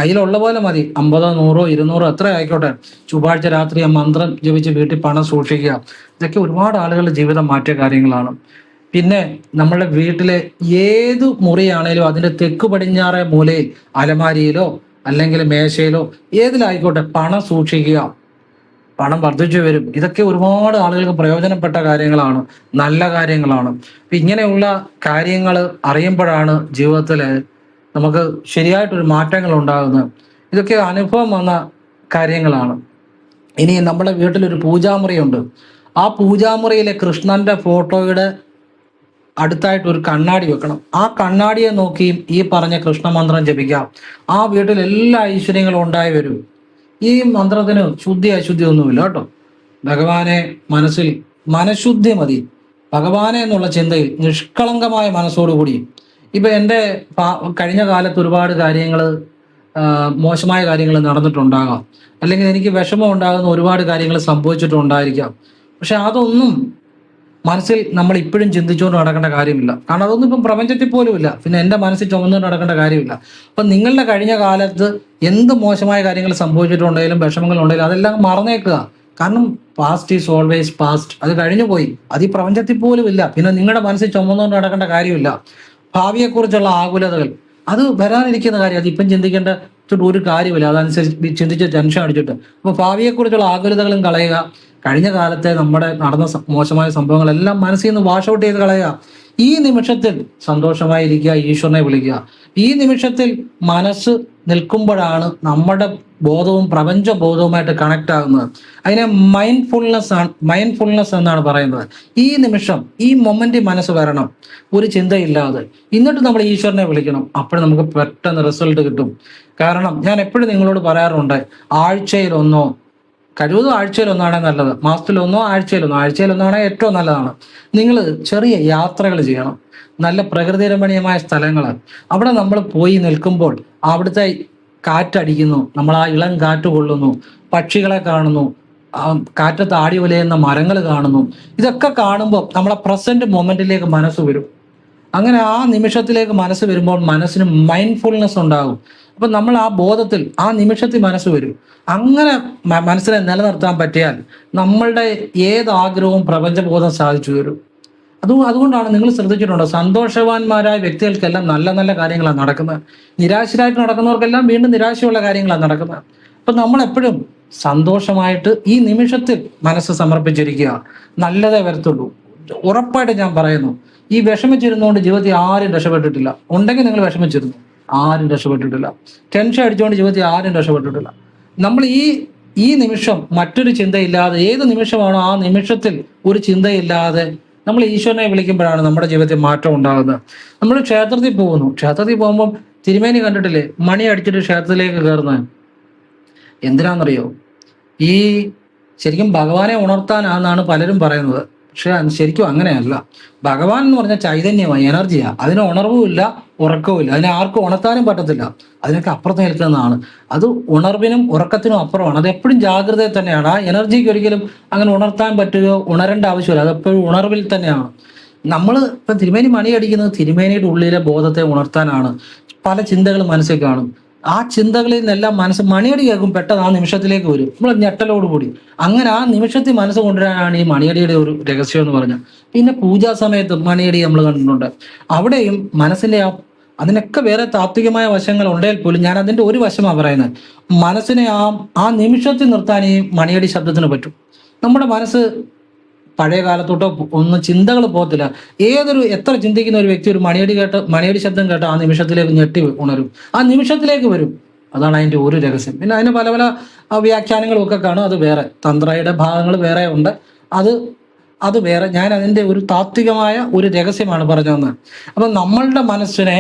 അതിലുള്ള പോലെ മതി, 50, 100, 200 എത്ര ആയിക്കോട്ടെ. ചൊവ്വാഴ്ച രാത്രി ആ മന്ത്രം ജപിച്ച് വീട്ടിൽ പണം സൂക്ഷിക്കുക. ഇതൊക്കെ ഒരുപാട് ആളുകളുടെ ജീവിതം മാറ്റിയ കാര്യങ്ങളാണ്. പിന്നെ നമ്മുടെ വീട്ടിലെ ഏത് മുറിയാണേലും അതിന്റെ തെക്ക് പടിഞ്ഞാറേ മൂലയിൽ അലമാരിയിലോ അല്ലെങ്കിൽ മേശയിലോ ഏതിലായിക്കോട്ടെ പണം സൂക്ഷിക്കുക. പണം വർദ്ധിച്ചു വരും. ഇതൊക്കെ ഒരുപാട് ആളുകൾക്ക് പ്രയോജനപ്പെട്ട കാര്യങ്ങളാണ്, നല്ല കാര്യങ്ങളാണ്. അപ്പൊ ഇങ്ങനെയുള്ള കാര്യങ്ങൾ അറിയുമ്പോഴാണ് ജീവിതത്തിൽ നമുക്ക് ശരിയായിട്ടൊരു മാറ്റങ്ങൾ ഉണ്ടാകുന്നത്. ഇതൊക്കെ അനുഭവം വന്ന കാര്യങ്ങളാണ്. ഇനി നമ്മുടെ വീട്ടിലൊരു പൂജാമുറിയുണ്ട്. ആ പൂജാമുറിയിലെ കൃഷ്ണന്റെ ഫോട്ടോയുടെ അടുത്തായിട്ട് ഒരു കണ്ണാടി വെക്കണം. ആ കണ്ണാടിയെ നോക്കിയും ഈ പറഞ്ഞ കൃഷ്ണമന്ത്രം ജപിക്കാം. ആ വീട്ടിൽ എല്ലാ ഐശ്വര്യങ്ങളും ഉണ്ടായി വരും. ഈ മന്ത്രത്തിന് ശുദ്ധി അശുദ്ധി ഒന്നുമില്ല കേട്ടോ. ഭഗവാനെ മനസ്സിൽ മനഃശുദ്ധി മതി. ഭഗവാനെ എന്നുള്ള ചിന്തയിൽ നിഷ്കളങ്കമായ മനസ്സോടുകൂടി. ഇപ്പൊ എൻ്റെ കഴിഞ്ഞ കാലത്ത് ഒരുപാട് കാര്യങ്ങൾ, മോശമായ കാര്യങ്ങൾ നടന്നിട്ടുണ്ടാകാം, അല്ലെങ്കിൽ എനിക്ക് വിഷമം ഉണ്ടാകുന്ന ഒരുപാട് കാര്യങ്ങൾ സംഭവിച്ചിട്ടുണ്ടായിരിക്കാം. പക്ഷെ അതൊന്നും മനസ്സിൽ നമ്മൾ ഇപ്പോഴും ചിന്തിച്ചുകൊണ്ട് നടക്കേണ്ട കാര്യമില്ല. കാരണം അതൊന്നും ഇപ്പം പ്രപഞ്ചത്തിൽ പോലും ഇല്ല. പിന്നെ എൻ്റെ മനസ്സിൽ ചുമന്നുകൊണ്ട് നടക്കേണ്ട കാര്യമില്ല. അപ്പം നിങ്ങളുടെ കഴിഞ്ഞ കാലത്ത് എന്ത് മോശമായ കാര്യങ്ങൾ സംഭവിച്ചിട്ടുണ്ടെങ്കിലും വിഷമങ്ങൾ ഉണ്ടെങ്കിലും അതെല്ലാം മറന്നേക്കുക. കാരണം പാസ്റ്റ് ഈസ് ഓൾവേസ് പാസ്റ്റ്. അത് കഴിഞ്ഞു പോയി. അത് ഈ പ്രപഞ്ചത്തിൽ പോലും ഇല്ല. പിന്നെ നിങ്ങളുടെ മനസ്സിൽ ചുമന്നുകൊണ്ട് നടക്കേണ്ട കാര്യമില്ല. ഭാവിയെക്കുറിച്ചുള്ള ആകുലതകൾ അത് വരാനിരിക്കുന്ന കാര്യം, അതിപ്പം ചിന്തിക്കേണ്ട ഒരു കാര്യമില്ല. അതനുസരിച്ച് ചിന്തിച്ച് ടെൻഷൻ അടിച്ചിട്ട്. അപ്പോൾ ഭാവിയെക്കുറിച്ചുള്ള ആകുലതകളും കളയുക. കഴിഞ്ഞ കാലത്തെ നമ്മുടെ നടന്ന മോശമായ സംഭവങ്ങളെല്ലാം മനസ്സിൽ നിന്ന് വാഷ് ഔട്ട് ചെയ്ത് കളയുക. ഈ നിമിഷത്തിൽ സന്തോഷമായിരിക്കുക, ഈശ്വരനെ വിളിക്കുക. ഈ നിമിഷത്തിൽ മനസ്സ് നിൽക്കുമ്പോഴാണ് നമ്മുടെ ബോധവും പ്രപഞ്ച ബോധവുമായിട്ട് കണക്ട് ആകുന്നത്. അതിനെ മൈൻഡ്ഫുൾനെസ് എന്നാണ് പറയുന്നത്. ഈ നിമിഷം, ഈ മൊമെന്റ് മനസ്സ് വരണം, ഒരു ചിന്തയില്ലാതെ. എന്നിട്ട് നമ്മൾ ഈശ്വരനെ വിളിക്കണം. അപ്പോൾ നമുക്ക് പെട്ടെന്ന് റിസൾട്ട് കിട്ടും. കാരണം ഞാൻ എപ്പോഴും നിങ്ങളോട് പറയാറുണ്ട്, ആഴ്ചയിലൊന്നോ, കഴിവതും ആഴ്ചയിലൊന്നാണേ നല്ലത്, മാസത്തിലൊന്നോ ആഴ്ചയിലൊന്നാണേ ഏറ്റവും നല്ലതാണ്. നിങ്ങൾ ചെറിയ യാത്രകൾ ചെയ്യണം. നല്ല പ്രകൃതി രമണീയമായ സ്ഥലങ്ങൾ. അവിടെ നമ്മൾ പോയി നിൽക്കുമ്പോൾ അവിടുത്തെ കാറ്റടിക്കുന്നു, നമ്മൾ ആ ഇളം കാറ്റ് കൊള്ളുന്നു, പക്ഷികളെ കാണുന്നു, കാറ്റത്ത് ആടി ഉലയുന്ന മരങ്ങൾ കാണുന്നു. ഇതൊക്കെ കാണുമ്പോൾ നമ്മളെ പ്രസന്റ് മൊമെന്റിലേക്ക് മനസ്സ് വരും. അങ്ങനെ ആ നിമിഷത്തിലേക്ക് മനസ്സ് വരുമ്പോൾ മനസ്സിന് മൈൻഡ്ഫുൾനെസ് ഉണ്ടാകും. അപ്പം നമ്മൾ ആ ബോധത്തിൽ ആ നിമിഷത്തിൽ മനസ്സ് വരും. അങ്ങനെ മനസ്സിനെ നിലനിർത്താൻ പറ്റിയാൽ നമ്മളുടെ ഏത് ആഗ്രഹവും പ്രപഞ്ചബോധം സാധിച്ചു വരും. അതുകൊണ്ടാണ് നിങ്ങൾ ശ്രദ്ധിച്ചിട്ടുണ്ടോ, സന്തോഷവാന്മാരായ വ്യക്തികൾക്കെല്ലാം നല്ല നല്ല കാര്യങ്ങളാണ് നടക്കുന്നത്. നിരാശരായിട്ട് നടക്കുന്നവർക്കെല്ലാം വീണ്ടും നിരാശയുള്ള കാര്യങ്ങളാണ് നടക്കുന്നത്. അപ്പൊ നമ്മൾ എപ്പോഴും സന്തോഷമായിട്ട് ഈ നിമിഷത്തിൽ മനസ്സ് സമർപ്പിച്ചിരിക്കുക, നല്ലതേ വരത്തുള്ളൂ. ഉറപ്പായിട്ട് ഞാൻ പറയുന്നു, ഈ വിഷമിച്ചിരുന്നുകൊണ്ട് ജീവിതത്തിൽ ആരും രക്ഷപ്പെട്ടിട്ടില്ല. ഉണ്ടെങ്കിൽ നിങ്ങൾ വിഷമിച്ചിരുന്നു, ആരും രക്ഷപ്പെട്ടിട്ടില്ല. ടെൻഷൻ അടിച്ചുകൊണ്ട് ജീവിതത്തിൽ ആരും രക്ഷപ്പെട്ടിട്ടില്ല. നമ്മൾ ഈ നിമിഷം മറ്റൊരു ചിന്തയില്ലാതെ, ഏത് നിമിഷമാണോ ആ നിമിഷത്തിൽ ഒരു ചിന്തയില്ലാതെ നമ്മൾ ഈശ്വരനെ വിളിക്കുമ്പോഴാണ് നമ്മുടെ ജീവിതത്തിൽ മാറ്റം ഉണ്ടാകുന്നത്. നമ്മൾ ക്ഷേത്രത്തിൽ പോകുമ്പോൾ തിരുമേനി കണ്ടിട്ടില്ലേ മണി അടിച്ചിട്ട് ക്ഷേത്രത്തിലേക്ക് കയറുന്നത്? എന്തിനാണെന്നറിയോ? ഈ ശരിക്കും ഭഗവാനെ ഉണർത്താനാണെന്നാണ് പലരും പറയുന്നത്. പക്ഷെ ശരിക്കും അങ്ങനെയല്ല. ഭഗവാൻ എന്ന് പറഞ്ഞാൽ ചൈതന്യമാണ്, എനർജിയാണ്. അതിന് ഉണർവുമില്ല, ഉറക്കവുമില്ല. അതിനെ ആർക്കും ഉണർത്താനും പറ്റത്തില്ല. അതിനൊക്കെ അപ്പുറത്ത് നിൽക്കുന്നതാണ്. അത് ഉണർവിനും ഉറക്കത്തിനും അപ്പുറമാണ്. അത് എപ്പോഴും ജാഗ്രതയിൽ തന്നെയാണ്. ആ എനർജിക്ക് ഒരിക്കലും അങ്ങനെ ഉണർത്താൻ പറ്റുകയോ ഉണരേണ്ട ആവശ്യമില്ല. അതെപ്പോഴും ഉണർവിൽ തന്നെയാണ്. നമ്മൾ ഇപ്പം തിരുമേനി മണി അടിക്കുന്നത് തിരുമേനിയുടെ ഉള്ളിലെ ബോധത്തെ ഉണർത്താനാണ്. പല ചിന്തകൾ മനസ്സിൽ കാണും. ആ ചിന്തകളിൽ നിന്നെല്ലാം മനസ്സ് മണിയടി കേൾക്കും, പെട്ടെന്ന് ആ നിമിഷത്തിലേക്ക് വരും, നമ്മൾ ഞെട്ടലോടുകൂടി. അങ്ങനെ ആ നിമിഷത്തിൽ മനസ്സ് കൊണ്ടുവരാനാണ് ഈ മണിയടിയുടെ ഒരു രഹസ്യം എന്ന് പറഞ്ഞാൽ. പിന്നെ പൂജാ സമയത്ത് മണിയടി നമ്മൾ കണ്ടിട്ടുണ്ട്. അവിടെയും മനസ്സിന്റെ അതിനൊക്കെ വേറെ താത്വികമായ വശങ്ങൾ ഉണ്ടെങ്കിൽ പോലും ഞാൻ അതിന്റെ ഒരു വശമാണ് പറയുന്നത്. മനസ്സിനെ ആ നിമിഷത്തിൽ നിർത്താൻ ഈ മണിയടി ശബ്ദത്തിന് പറ്റും. നമ്മുടെ മനസ്സ് പഴയ കാലത്തോട്ടോ ഒന്നും ചിന്തകൾ പോകത്തില്ല. എത്ര ചിന്തിക്കുന്ന ഒരു വ്യക്തി ഒരു മണിയടി ശബ്ദം കേട്ട് ആ നിമിഷത്തിലേക്ക് ഞെട്ടി ഉണരും, ആ നിമിഷത്തിലേക്ക് വരും. അതാണ് അതിൻ്റെ ഒരു രഹസ്യം. പിന്നെ അതിന് പല പല വ്യാഖ്യാനങ്ങളും ഒക്കെ കാണും. അത് വേറെ തന്ത്രയുടെ ഭാഗങ്ങൾ വേറെ ഉണ്ട്. അത് വേറെ. ഞാൻ അതിൻ്റെ ഒരു താത്വികമായ ഒരു രഹസ്യമാണ് പറഞ്ഞു തന്നത്. അപ്പം നമ്മളുടെ മനസ്സിനെ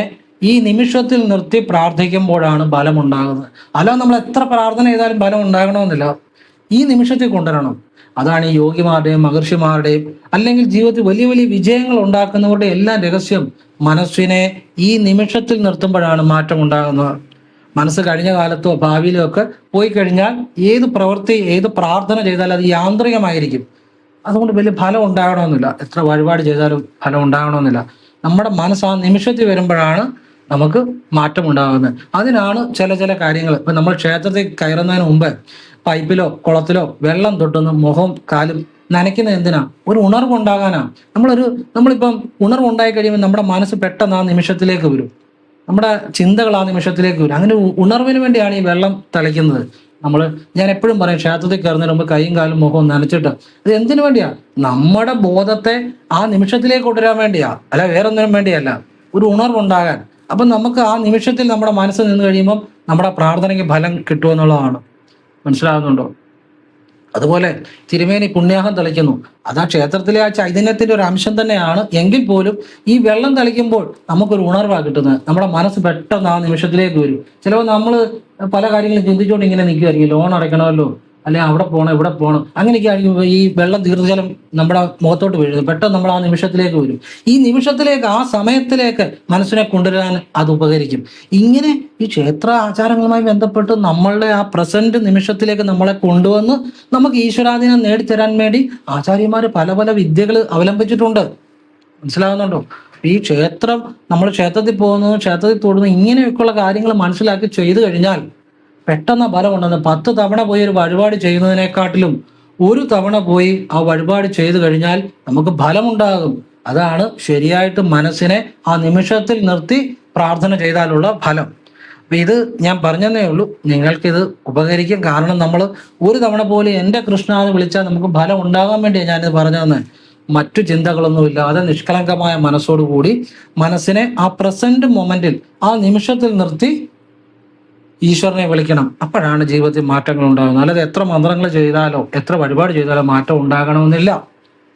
ഈ നിമിഷത്തിൽ നിർത്തി പ്രാർത്ഥിക്കുമ്പോഴാണ് ബലം ഉണ്ടാകുന്നത്. അല്ലാതെ നമ്മൾ എത്ര പ്രാർത്ഥന ചെയ്താലും ബലം ഉണ്ടാകണമെന്നില്ല. ഈ നിമിഷത്തിൽ കൊണ്ടുവരണം. അതാണ് ഈ യോഗിമാരുടെയും മഹർഷിമാരുടെയും അല്ലെങ്കിൽ ജീവിതത്തിൽ വലിയ വലിയ വിജയങ്ങൾ ഉണ്ടാക്കുന്നവരുടെ എല്ലാം രഹസ്യം. മനസ്സിനെ ഈ നിമിഷത്തിൽ നിർത്തുമ്പോഴാണ് മാറ്റം ഉണ്ടാകുന്നത്. മനസ്സ് കഴിഞ്ഞ കാലത്തോ ഭാവിയിലോ ഒക്കെ പോയി കഴിഞ്ഞാൽ ഏത് പ്രവൃത്തി, ഏത് പ്രാർത്ഥന ചെയ്താലും അത് യാന്ത്രികമായിരിക്കും. അതുകൊണ്ട് വലിയ ഫലം ഉണ്ടാകണമെന്നില്ല. എത്ര വഴിപാട് ചെയ്താലും ഫലം ഉണ്ടാകണമെന്നില്ല. നമ്മുടെ മനസ്സ് ആ നിമിഷത്തിൽ വരുമ്പോഴാണ് നമുക്ക് മാറ്റം ഉണ്ടാകുന്നത്. അതിനാണ് ചില കാര്യങ്ങൾ. ഇപ്പം നമ്മൾ ക്ഷേത്രത്തിൽ കയറുന്നതിന് മുമ്പ് പൈപ്പിലോ കുളത്തിലോ വെള്ളം തൊട്ടൊന്ന് മുഖവും കാലും നനയ്ക്കുന്നത് എന്തിനാ? ഒരു ഉണർവുണ്ടാകാനാ. നമ്മളിപ്പം ഉണർവുണ്ടായി കഴിയുമ്പോൾ നമ്മുടെ മനസ്സ് പെട്ടെന്ന് ആ നിമിഷത്തിലേക്ക് വരും, നമ്മുടെ ചിന്തകൾ ആ നിമിഷത്തിലേക്ക് വരും. അങ്ങനെ ഉണർവിന് വേണ്ടിയാണ് ഈ വെള്ളം തളിക്കുന്നത്. ഞാൻ എപ്പോഴും പറയും, ക്ഷേത്രത്തിൽ കയറുന്നതിന് മുമ്പ് കൈയും കാലും മുഖവും നനച്ചിട്ട്. അത് എന്തിനു വേണ്ടിയാ? നമ്മുടെ ബോധത്തെ ആ നിമിഷത്തിലേക്ക് കൊണ്ടുവരാൻ വേണ്ടിയാ, അല്ല വേറൊന്നിനും വേണ്ടിയല്ല. ഒരു ഉണർവുണ്ടാകാൻ. അപ്പം നമുക്ക് ആ നിമിഷത്തിൽ നമ്മുടെ മനസ്സ് നിന്ന് കഴിയുമ്പം നമ്മുടെ പ്രാർത്ഥനയ്ക്ക് ഫലം കിട്ടുമെന്നുള്ളതാണ്. മനസ്സിലാകുന്നുണ്ടോ? അതുപോലെ തിരുമേനി പുണ്യാഹം തളിക്കുന്നു. അത് ആ ക്ഷേത്രത്തിലെ ആ ചൈതന്യത്തിന്റെ ഒരു അംശം തന്നെയാണ്. എങ്കിൽ പോലും ഈ വെള്ളം തളിക്കുമ്പോൾ നമുക്കൊരു ഉണർവാണ് കിട്ടുന്നത്. നമ്മുടെ മനസ്സ് പെട്ടെന്ന് ആ നിമിഷത്തിലേക്ക് വരും. ചിലപ്പോൾ നമ്മൾ പല കാര്യങ്ങളും ചിന്തിച്ചുകൊണ്ട് ഇങ്ങനെ നിൽക്കുമായിരിക്കും. ലോൺ അടയ്ക്കണമല്ലോ, അല്ലെങ്കിൽ അവിടെ പോകണം, ഇവിടെ പോകണം, അങ്ങനെയൊക്കെ ആയിരിക്കും. ഈ വെള്ളം തീർച്ചയായും നമ്മുടെ മുഖത്തോട്ട് വീഴുന്നത്. പെട്ടെന്ന് നമ്മൾ ആ നിമിഷത്തിലേക്ക് വരും. ഈ നിമിഷത്തിലേക്ക്, ആ സമയത്തിലേക്ക് മനസ്സിനെ കൊണ്ടുവരാൻ അത് ഉപകരിക്കും. ഇങ്ങനെ ഈ ക്ഷേത്ര ആചാരങ്ങളുമായി ബന്ധപ്പെട്ട് നമ്മളുടെ ആ പ്രസന്റ് നിമിഷത്തിലേക്ക് നമ്മളെ കൊണ്ടുവന്ന് നമുക്ക് ഈശ്വരാധീനം നേടിത്തരാൻ വേണ്ടി ആചാര്യന്മാർ പല പല വിദ്യകൾ അവലംബിച്ചിട്ടുണ്ട്. മനസ്സിലാകുന്നുണ്ടോ? ഈ നമ്മൾ ക്ഷേത്രത്തിൽ പോകുന്നത്, ക്ഷേത്രത്തിൽ തൊടുന്നത്, ഇങ്ങനെയൊക്കെയുള്ള കാര്യങ്ങൾ മനസ്സിലാക്കി ചെയ്തു കഴിഞ്ഞാൽ പെട്ടെന്ന് ഫലം ഉണ്ടെന്ന്. 10 തവണ പോയി ഒരു വഴിപാട് ചെയ്യുന്നതിനെക്കാട്ടിലും ഒരു തവണ പോയി ആ വഴിപാട് ചെയ്തു കഴിഞ്ഞാൽ നമുക്ക് ഫലമുണ്ടാകും. അതാണ് ശരിയായിട്ട് മനസ്സിനെ ആ നിമിഷത്തിൽ നിർത്തി പ്രാർത്ഥന ചെയ്താലുള്ള ഫലം. അപ്പം ഇത് ഞാൻ പറഞ്ഞതേ ഉള്ളൂ, നിങ്ങൾക്കിത് ഉപകരിക്കും. കാരണം നമ്മൾ ഒരു തവണ പോലും എൻ്റെ കൃഷ്ണ എന്ന് വിളിച്ചാൽ നമുക്ക് ഫലം ഉണ്ടാകാൻ വേണ്ടിയാണ് ഞാനിത് പറഞ്ഞു തന്നെ. മറ്റു ചിന്തകളൊന്നുമില്ലാതെ നിഷ്കളങ്കമായ മനസ്സോടുകൂടി മനസ്സിനെ ആ പ്രസന്റ് മൊമെന്റിൽ, ആ നിമിഷത്തിൽ നിർത്തി ഈശ്വരനെ വിളിക്കണം. അപ്പോഴാണ് ജീവിതത്തിൽ മാറ്റങ്ങൾ ഉണ്ടാകുന്നത്. അല്ലാതെ എത്ര മന്ത്രങ്ങൾ ചെയ്താലോ എത്ര വഴിപാട് ചെയ്താലോ മാറ്റം ഉണ്ടാകണമെന്നില്ല.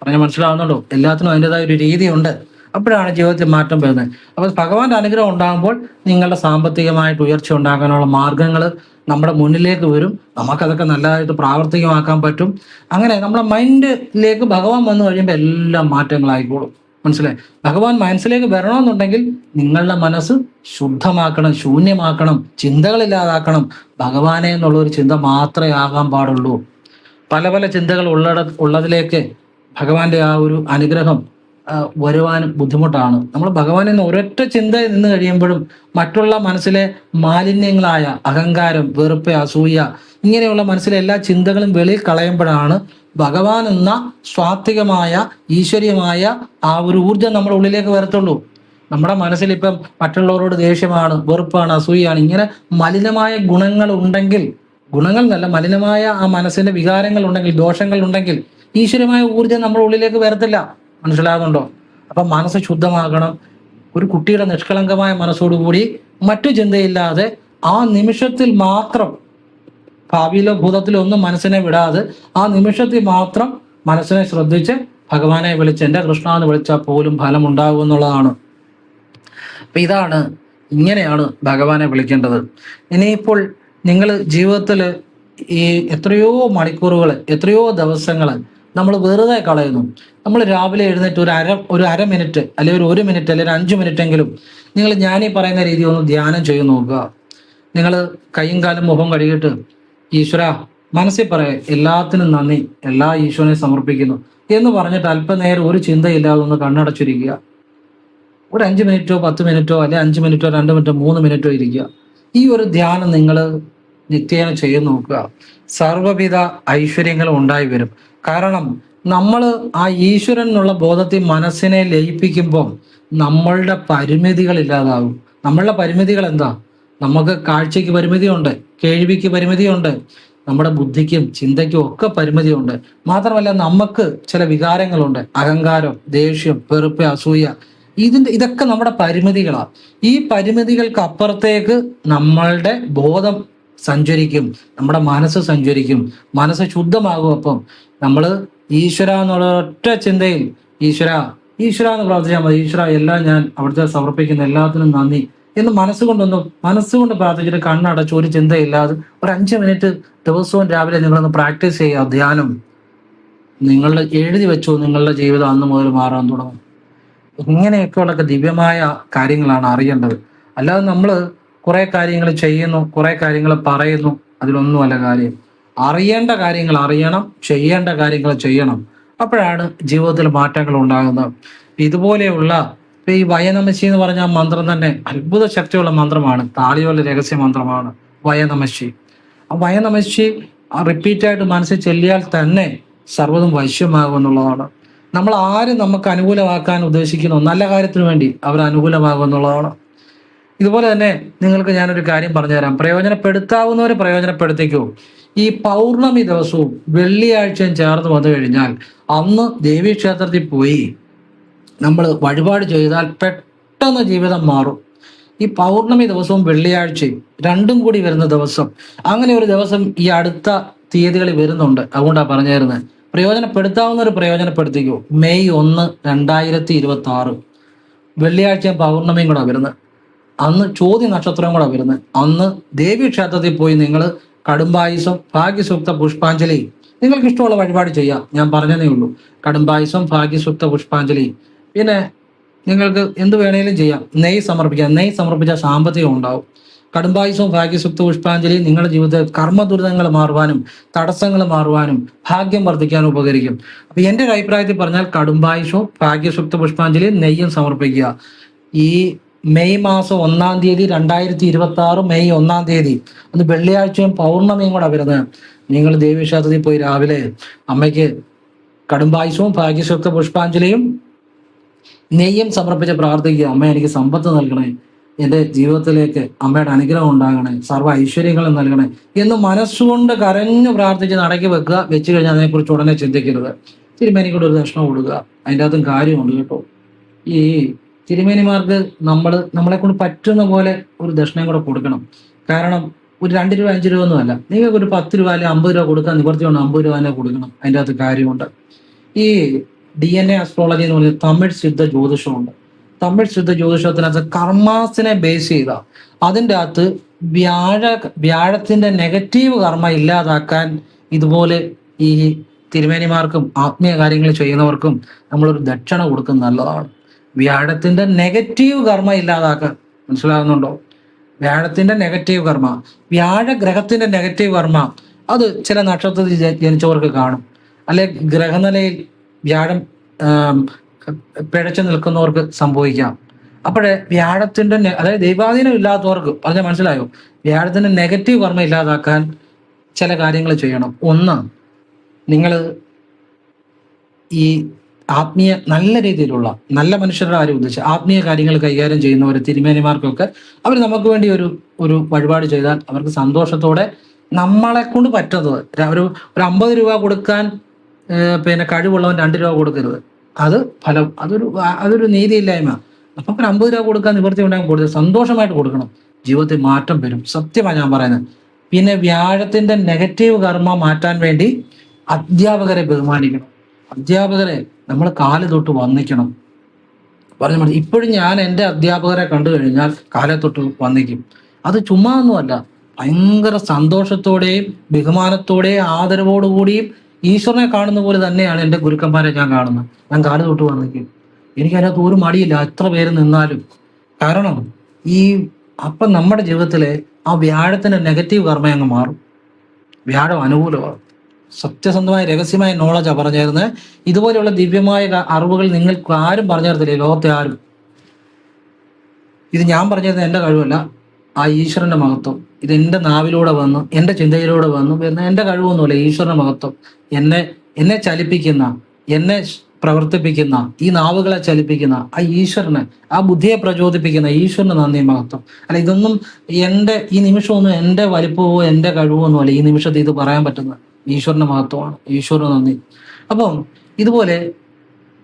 പറഞ്ഞാൽ മനസ്സിലാവുന്നുണ്ടോ? എല്ലാത്തിനും അതിൻ്റെതായ ഒരു രീതിയുണ്ട്. അപ്പോഴാണ് ജീവിതത്തിൽ മാറ്റം വരുന്നത്. അപ്പോൾ ഭഗവാന്റെ അനുഗ്രഹം ഉണ്ടാകുമ്പോൾ നിങ്ങളുടെ സാമ്പത്തികമായിട്ട് ഉയർച്ച ഉണ്ടാകാനുള്ള മാർഗങ്ങൾ നമ്മുടെ മുന്നിലേക്ക് വരും. നമുക്കതൊക്കെ നല്ലതായിട്ട് പ്രാവർത്തികമാക്കാൻ പറ്റും. അങ്ങനെ നമ്മുടെ മൈൻഡിലേക്ക് ഭഗവാൻ വന്നു കഴിയുമ്പോൾ എല്ലാം മാറ്റങ്ങളായിക്കോളും. മനസ്സിലായി? ഭഗവാൻ മനസ്സിലേക്ക് വരണമെന്നുണ്ടെങ്കിൽ നിങ്ങളുടെ മനസ്സ് ശുദ്ധമാക്കണം, ശൂന്യമാക്കണം, ചിന്തകളില്ലാതാക്കണം. ഭഗവാനെ എന്നുള്ളൊരു ചിന്ത മാത്രമേ ആകാൻ പാടുള്ളൂ. പല പല ചിന്തകൾ ഉള്ളതിലേക്ക് ഭഗവാന്റെ ആ ഒരു അനുഗ്രഹം വരുവാനും ബുദ്ധിമുട്ടാണ്. നമ്മൾ ഭഗവാനിൽ നിന്ന് ഒരൊറ്റ ചിന്ത നിന്ന് കഴിയുമ്പോഴും മറ്റുള്ള മനസ്സിലെ മാലിന്യങ്ങളായ അഹങ്കാരം, വെറുപ്പ്, അസൂയ, ഇങ്ങനെയുള്ള മനസ്സിലെ എല്ലാ ചിന്തകളും വെളിയിൽ കളയുമ്പോഴാണ് ഭഗവാൻ എന്ന സ്വാത്വികമായ ഈശ്വരീയമായ ആ ഒരു ഊർജം നമ്മുടെ ഉള്ളിലേക്ക് വരത്തുള്ളൂ. നമ്മുടെ മനസ്സിൽ ഇപ്പം മറ്റുള്ളവരോട് ദേഷ്യമാണ്, വെറുപ്പാണ്, അസൂയാണ്, ഇങ്ങനെ മലിനമായ ഗുണങ്ങൾ ഉണ്ടെങ്കിൽ, ഗുണങ്ങൾ എന്നല്ല, മലിനമായ ആ മനസ്സിന്റെ വികാരങ്ങൾ ഉണ്ടെങ്കിൽ, ദോഷങ്ങൾ ഉണ്ടെങ്കിൽ ഈശ്വരമായ ഊർജം നമ്മുടെ ഉള്ളിലേക്ക് വരത്തില്ല. മനസ്സിലാകുന്നുണ്ടോ? അപ്പൊ മനസ്സ് ശുദ്ധമാകണം. ഒരു കുട്ടിയുടെ നിഷ്കളങ്കമായ മനസ്സോടുകൂടി മറ്റു ചിന്തയില്ലാതെ ആ നിമിഷത്തിൽ മാത്രം, ഭാവിയിലോ ഭൂതത്തിലോ ഒന്നും മനസ്സിനെ വിടാതെ ആ നിമിഷത്തിൽ മാത്രം മനസ്സിനെ ശ്രദ്ധിച്ച് ഭഗവാനെ വിളിച്ച് എൻ്റെ കൃഷ്ണ എന്ന് വിളിച്ചാൽ പോലും ഫലം ഉണ്ടാകും എന്നുള്ളതാണ്. അപ്പൊ ഇങ്ങനെയാണ് ഭഗവാനെ വിളിക്കേണ്ടത്. ഇനിയിപ്പോൾ നിങ്ങൾ ജീവിതത്തിൽ ഈ എത്രയോ മണിക്കൂറുകൾ, എത്രയോ ദിവസങ്ങൾ നമ്മൾ വെറുതെ കളയുന്നു. നമ്മൾ രാവിലെ എഴുന്നേറ്റ് ഒരു അര മിനിറ്റ് അല്ലെങ്കിൽ ഒരു മിനിറ്റ് അല്ലെങ്കിൽ 5 മിനിറ്റെങ്കിലും നിങ്ങൾ ഞാനീ പറയുന്ന രീതി ഒന്ന് ധ്യാനം ചെയ്ത് നോക്കുക. നിങ്ങൾ കൈയും കാലും മുഖം കഴുകിയിട്ട് ഈശ്വര മനസ്സിൽ പറയാം, എല്ലാത്തിനും നന്ദി, എല്ലാ ഈശ്വരനെ സമർപ്പിക്കുന്നു എന്ന് പറഞ്ഞിട്ട് അല്പനേരം ഒരു ചിന്തയില്ലാതെ ഒന്ന് കണ്ണടച്ചിരിക്കുക. ഒരു 5 മിനിറ്റോ 10 മിനിറ്റോ അല്ലെ 5 മിനിറ്റോ 2 മിനിറ്റോ 3 മിനിറ്റോ ഇരിക്കുക. ഈ ഒരു ധ്യാനം നിങ്ങൾ നിത്യേന ചെയ്ത് നോക്കുക. സർവ്വവിധ ഐശ്വര്യങ്ങളും ഉണ്ടായി വരും. കാരണം നമ്മൾ ആ ഈശ്വരൻ എന്നുള്ള ബോധത്തിൽ മനസ്സിനെ ലയിപ്പിക്കുമ്പോൾ നമ്മളുടെ പരിമിതികൾ ഇല്ലാതാകും. നമ്മളുടെ പരിമിതികൾ എന്താ? നമുക്ക് കാഴ്ചയ്ക്ക് പരിമിതിയുണ്ട്, കേൾവിക്ക് പരിമിതിയുണ്ട്, നമ്മുടെ ബുദ്ധിക്കും ചിന്തയ്ക്കും ഒക്കെ പരിമിതിയുണ്ട്. മാത്രമല്ല നമുക്ക് ചില വികാരങ്ങളുണ്ട്, അഹങ്കാരം, ദേഷ്യം, വെറുപ്പ്, അസൂയ, ഇതൊക്കെ നമ്മുടെ പരിമിതികളാണ്. ഈ പരിമിതികൾക്ക് അപ്പുറത്തേക്ക് നമ്മളുടെ ബോധം സഞ്ചരിക്കും, നമ്മുടെ മനസ്സ് സഞ്ചരിക്കും, മനസ്സ് ശുദ്ധമാകും. അപ്പം നമ്മൾ ഈശ്വര എന്നുള്ള ഒറ്റ ചിന്തയിൽ ഈശ്വര എന്ന് പ്രാർത്ഥിച്ചാൽ മതി. ഈശ്വര എല്ലാം ഞാൻ അവിടുത്തെ സമർപ്പിക്കുന്ന, എല്ലാത്തിനും നന്ദി എന്ന് മനസ്സുകൊണ്ട് പ്രാർത്ഥിച്ചിട്ട് കണ്ണടച്ച് ഒരു ചിന്തയില്ലാതെ ഒരു 5 മിനിറ്റ് ദിവസവും രാവിലെ നിങ്ങളൊന്ന് പ്രാക്ടീസ് ചെയ്യുക. ധ്യാനം നിങ്ങളുടെ എഴുതി വെച്ചോ, നിങ്ങളുടെ ജീവിതം അന്ന് മുതൽ മാറാൻ തുടങ്ങും. ഇങ്ങനെയൊക്കെയുള്ള ദിവ്യമായ കാര്യങ്ങളാണ് അറിയേണ്ടത്. അല്ലാതെ നമ്മൾ കുറെ കാര്യങ്ങൾ ചെയ്യുന്നു, കുറെ കാര്യങ്ങൾ പറയുന്നു, അതിലൊന്നുമല്ല കാര്യം. അറിയേണ്ട കാര്യങ്ങൾ അറിയണം, ചെയ്യേണ്ട കാര്യങ്ങൾ ചെയ്യണം. അപ്പോഴാണ് ജീവിതത്തിൽ മാറ്റങ്ങൾ ഉണ്ടാകുന്നത്. ഇതുപോലെയുള്ള ഈ വയനമശി എന്ന് പറഞ്ഞ മന്ത്രം തന്നെ അത്ഭുത ശക്തിയുള്ള മന്ത്രമാണ്. താളിയോല രഹസ്യ മന്ത്രമാണ് വയനമശി. ആ വയനമശി റിപ്പീറ്റായിട്ട് മനസ്സിൽ ചെല്ലിയാൽ തന്നെ സർവ്വതും വശ്യമാകും എന്നുള്ളതാണ്. നമ്മൾ ആരും നമുക്ക് അനുകൂലമാക്കാൻ ഉദ്ദേശിക്കുന്നു നല്ല കാര്യത്തിന് വേണ്ടി അവർ അനുകൂലമാകും എന്നുള്ളതാണ്. ഇതുപോലെ തന്നെ നിങ്ങൾക്ക് ഞാനൊരു കാര്യം പറഞ്ഞുതരാം. പ്രയോജനപ്പെടുത്താവുന്നവരെ പ്രയോജനപ്പെടുത്തിക്കൂ. ഈ പൗർണമി ദിവസവും വെള്ളിയാഴ്ചയും ചേർന്ന് വന്നു കഴിഞ്ഞാൽ അന്ന് ദേവീക്ഷേത്രത്തിൽ പോയി നമ്മൾ വഴിപാട് ചെയ്താൽ പെട്ടെന്ന് ജീവിതം മാറും. ഈ പൗർണമി ദിവസവും വെള്ളിയാഴ്ചയും രണ്ടും കൂടി വരുന്ന ദിവസം, അങ്ങനെ ഒരു ദിവസം ഈ അടുത്ത തീയതികളിൽ വരുന്നുണ്ട്. അതുകൊണ്ടാണ് പറഞ്ഞു തരുന്നത്. പ്രയോജനപ്പെടുത്താവുന്നവർ പ്രയോജനപ്പെടുത്തിക്കൂ. മെയ് 1, 2026 വെള്ളിയാഴ്ചയും പൗർണമിയും കൂടെ വരുന്നത്. അന്ന് ചോതി നക്ഷത്രം കൂടെ വരുന്നത്. അന്ന് ദേവീക്ഷേത്രത്തിൽ പോയി നിങ്ങൾ കടുംബായുസം, ഭാഗ്യസൂക്ത പുഷ്പാഞ്ജലി, നിങ്ങൾക്ക് ഇഷ്ടമുള്ള വഴിപാട് ചെയ്യാം. ഞാൻ പറഞ്ഞതേ ഉള്ളൂ. കടുംബായുസം, ഭാഗ്യസൂക്ത പുഷ്പാഞ്ജലി, പിന്നെ നിങ്ങൾക്ക് എന്ത് വേണേലും ചെയ്യാം. നെയ്യ് സമർപ്പിക്കാം. നെയ്യ് സമർപ്പിച്ച സാമ്പത്തികം ഉണ്ടാവും. കടുംബായുസവും ഭാഗ്യസൂക്ത പുഷ്പാഞ്ജലി നിങ്ങളുടെ ജീവിതത്തിൽ കർമ്മദുരിതങ്ങൾ മാറുവാനും തടസ്സങ്ങൾ മാറുവാനും ഭാഗ്യം വർദ്ധിക്കാനും ഉപകരിക്കും. അപ്പൊ എൻ്റെ ഒരു അഭിപ്രായത്തിൽ പറഞ്ഞാൽ കടുംബായുസവും ഭാഗ്യസൂക്ത പുഷ്പാഞ്ജലി നെയ്യും സമർപ്പിക്കുക. ഈ മെയ് മാസം 1-ാം തീയതി 2026 മെയ് 1-ാം തീയതി അത് വെള്ളിയാഴ്ചയും പൗർണമിയും കൂടെ വരുന്നത്. നിങ്ങൾ ദേവീക്ഷേത്രത്തിൽ പോയി രാവിലെ അമ്മയ്ക്ക് കടുംബായുസവും ഭാഗ്യസൂക്ത പുഷ്പാഞ്ജലിയും നെയ്യും സമർപ്പിച്ച് പ്രാർത്ഥിക്കുക. അമ്മ എനിക്ക് സമ്പത്ത് നൽകണേ, എൻ്റെ ജീവിതത്തിലേക്ക് അമ്മയുടെ അനുഗ്രഹം ഉണ്ടാകണേ, സർവ്വ ഐശ്വര്യങ്ങളും നൽകണേ എന്ന് മനസ്സുകൊണ്ട് കരഞ്ഞു പ്രാർത്ഥിച്ച് നടക്കി വെക്കുക. വെച്ച് കഴിഞ്ഞാൽ അതിനെക്കുറിച്ച് ഉടനെ ചിന്തിക്കരുത്. തിരുമേനിക്കൂടെ ഒരു ദക്ഷിണ കൊടുക്കുക. അതിൻ്റെ അകത്തും കാര്യമുണ്ട് കേട്ടോ. ഈ തിരുമേനിമാർക്ക് നമ്മളെ കൊണ്ട് പറ്റുന്ന പോലെ ഒരു ദക്ഷിണയും കൂടെ കൊടുക്കണം. കാരണം ഒരു 2 രൂപ 5 രൂപ ഒന്നും അല്ല. നിങ്ങൾക്ക് ഒരു 10 രൂപ അല്ലെങ്കിൽ 50 രൂപ കൊടുക്കാൻ നിവർത്തിയുണ്ട്, 50 രൂപ തന്നെ കൊടുക്കണം. അതിൻ്റെ അകത്ത് കാര്യമുണ്ട്. ഈ DNA അസ്ട്രോളജി എന്ന് പറഞ്ഞാൽ തമിഴ് സിദ്ധ ജ്യോതിഷമുണ്ട്. തമിഴ് സിദ്ധ ജ്യോതിഷത്തിനകത്ത് കർമാസിനെ ബേസ് ചെയ്ത അതിൻ്റെ അകത്ത് വ്യാഴത്തിന്റെ നെഗറ്റീവ് കർമ്മ ഇല്ലാതാക്കാൻ ഇതുപോലെ ഈ തിരുമേനിമാർക്കും ആത്മീയ കാര്യങ്ങൾ ചെയ്യുന്നവർക്കും നമ്മളൊരു ദക്ഷിണ കൊടുക്കുന്നത് നല്ലതാണ്. വ്യാഴത്തിന്റെ നെഗറ്റീവ് കർമ്മ ഇല്ലാതാക്കാൻ. മനസ്സിലാകുന്നുണ്ടോ? വ്യാഴത്തിന്റെ നെഗറ്റീവ് കർമ്മ, വ്യാഴഗ്രഹത്തിന്റെ നെഗറ്റീവ് കർമ്മ അത് ചില നക്ഷത്രത്തിൽ ജനിച്ചവർക്ക് കാണും. അല്ലെ ഗ്രഹനിലയിൽ വ്യാഴം പിഴച്ചു നിൽക്കുന്നവർക്ക് സംഭവിക്കാം. അപ്പോഴേ വ്യാഴത്തിന്റെ അതായത് ദൈവാധീനം ഇല്ലാത്തവർക്ക് പറഞ്ഞാൽ മനസ്സിലായോ? വ്യാഴത്തിന്റെ നെഗറ്റീവ് കർമ്മ ഇല്ലാതാക്കാൻ ചില കാര്യങ്ങൾ ചെയ്യണം. ഒന്ന്, നിങ്ങൾ ഈ ആത്മീയ നല്ല രീതിയിലുള്ള നല്ല മനുഷ്യരുടെ ആരും ഉദ്ദേശിച്ച് ആത്മീയ കാര്യങ്ങൾ കൈകാര്യം ചെയ്യുന്നവർ തിരുമേനിമാർക്കൊക്കെ അവർ നമുക്ക് വേണ്ടി ഒരു വഴിപാട് ചെയ്താൽ അവർക്ക് സന്തോഷത്തോടെ നമ്മളെ കൊണ്ട് പറ്റുന്നത് ഒരു 50 രൂപ കൊടുക്കാൻ പിന്നെ കഴിവുള്ളവൻ 2 രൂപ കൊടുക്കരുത്. അത് ഫലം അതൊരു നീതിയില്ലായ്മ. അപ്പം ഒരു 50 രൂപ കൊടുക്കാൻ നിവൃത്തി ഉണ്ടാകും കൊടുത്തത് സന്തോഷമായിട്ട് കൊടുക്കണം. ജീവിതത്തിൽ മാറ്റം വരും. സത്യമാണ് ഞാൻ പറയുന്നത്. പിന്നെ വ്യാഴത്തിന്റെ നെഗറ്റീവ് കർമ്മ മാറ്റാൻ വേണ്ടി അധ്യാപകരെ ബഹുമാനിക്കണം. അധ്യാപകരെ നമ്മൾ കാല് തൊട്ട് വന്ദിക്കണം. പറഞ്ഞു ഇപ്പോഴും ഞാൻ എൻ്റെ അധ്യാപകരെ കണ്ടു കഴിഞ്ഞാൽ കാലെ തൊട്ട് വന്ദിക്കും. അത് ചുമ്മാ ഒന്നുമല്ല, ഭയങ്കര സന്തോഷത്തോടെയും ബഹുമാനത്തോടെയും ആദരവോടുകൂടിയും ഈശ്വരനെ കാണുന്ന പോലെ തന്നെയാണ് എൻ്റെ ഗുരുക്കന്മാരെ ഞാൻ കാണുന്നത്. ഞാൻ കാല് തൊട്ട് വന്ദിക്കും. എനിക്കതിനകത്ത് ഒരു മടിയില്ല എത്ര പേര് നിന്നാലും. കാരണം അപ്പം നമ്മുടെ ജീവിതത്തിലെ ആ വ്യാഴത്തിന്റെ നെഗറ്റീവ് കർമ്മ അങ്ങ് മാറും. വ്യാഴം അനുകൂലമാണ്. സത്യസന്ധമായ രഹസ്യമായ നോളജാണ് പറഞ്ഞിരുന്നത്. ഇതുപോലെയുള്ള ദിവ്യമായ അറിവുകൾ നിങ്ങൾക്ക് ആരും പറഞ്ഞു തരത്തില്ലേ, ലോകത്തെ ആരും. ഇത് ഞാൻ പറഞ്ഞിരുന്നത് എൻ്റെ കഴിവല്ല, ആ ഈശ്വരന്റെ മഹത്വം. ഇത് എൻ്റെ നാവിലൂടെ വന്നു, എൻ്റെ ചിന്തയിലൂടെ വരുന്ന എൻ്റെ കഴിവൊന്നുമില്ല, ഈശ്വരന്റെ മഹത്വം. എന്നെ ചലിപ്പിക്കുന്ന, എന്നെ പ്രവർത്തിപ്പിക്കുന്ന, ഈ നാവുകളെ ചലിപ്പിക്കുന്ന ആ ഈശ്വരന്, ആ ബുദ്ധിയെ പ്രചോദിപ്പിക്കുന്ന ഈശ്വരന് നന്ദി, മഹത്വം. അല്ല, ഇതൊന്നും ഈ നിമിഷമൊന്നും എൻ്റെ വലിപ്പമോ എൻ്റെ കഴിവോ ഒന്നുമല്ല. ഈ നിമിഷത്തിൽ ഇത് പറയാൻ പറ്റുന്ന ഈശ്വരന്റെ മഹത്വമാണ്. ഈശ്വരന് നന്ദി. അപ്പം ഇതുപോലെ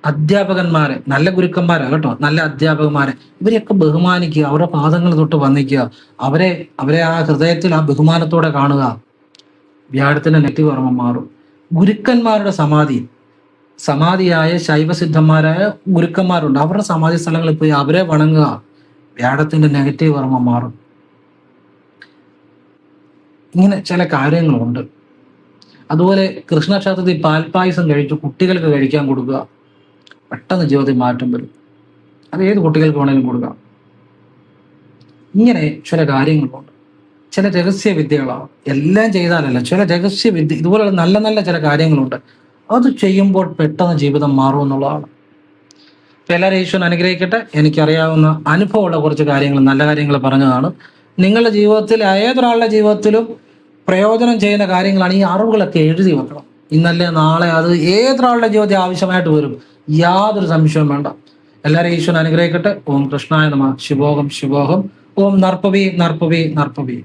അധ്യാപകന്മാരെ, നല്ല ഗുരുക്കന്മാരെ കേട്ടോ, നല്ല അധ്യാപകന്മാരെ, ഇവരെയൊക്കെ ബഹുമാനിക്കുക, അവരുടെ പാദങ്ങൾ തൊട്ട് വന്ദിക്കുക, അവരെ ആ ഹൃദയത്തിൽ ആ ബഹുമാനത്തോടെ കാണുക. വ്യാഴത്തിന്റെ നെഗറ്റീവ് കർമ്മം മാറും. ഗുരുക്കന്മാരുടെ സമാധിയായ ശൈവസിദ്ധന്മാരായ ഗുരുക്കന്മാരുണ്ട്. അവരുടെ സമാധി സ്ഥലങ്ങളിൽ പോയി അവരെ വണങ്ങുക. വ്യാഴത്തിന്റെ നെഗറ്റീവ് കർമ്മം മാറും. ഇങ്ങനെ ചില കാര്യങ്ങളുണ്ട്. അതുപോലെ കൃഷ്ണക്ഷേത്രത്തിൽ പാൽപ്പായസം കഴിച്ച് കുട്ടികൾക്ക് കഴിക്കാൻ കൊടുക്കുക. പെട്ടെന്ന് ജീവിതത്തിൽ മാറ്റം വരും. അത് ഏത് കുട്ടികൾക്ക് വേണമെങ്കിലും കൊടുക്കാം. ഇങ്ങനെ ചില കാര്യങ്ങളുണ്ട്. ചില രഹസ്യ വിദ്യകളാണ്. എല്ലാം ചെയ്താലല്ല, ചില രഹസ്യ വിദ്യ, ഇതുപോലുള്ള നല്ല നല്ല ചില കാര്യങ്ങളുണ്ട്. അത് ചെയ്യുമ്പോൾ പെട്ടെന്ന് ജീവിതം മാറും എന്നുള്ളതാണ്. എല്ലാവരും ഈശ്വരൻ അനുഗ്രഹിക്കട്ടെ. എനിക്കറിയാവുന്ന അനുഭവമുള്ള കുറച്ച് കാര്യങ്ങൾ, നല്ല കാര്യങ്ങൾ പറഞ്ഞതാണ്. നിങ്ങളുടെ ജീവിതത്തിൽ ഏതൊരാളുടെ ജീവിതത്തിലും പ്രയോജനം ചെയ്യുന്ന കാര്യങ്ങളാണ്. ഈ അറിവുകളൊക്കെ എഴുതി വെക്കണം. ഇന്നല്ലേ നാളെ അത് ഏതൊരാളുടെ ജീവിതത്തിൽ ആവശ്യമായിട്ട് വരും. യാതൊരു സംശയവും വേണ്ട. എല്ലാവരും ഈശ്വരൻ അനുഗ്രഹിക്കട്ടെ. ഓം കൃഷ്ണായ നമഃ. ശിവോഹം ശിവോഹം. ഓം നർപ്പവി നർപ്പവി നർപ്പവി.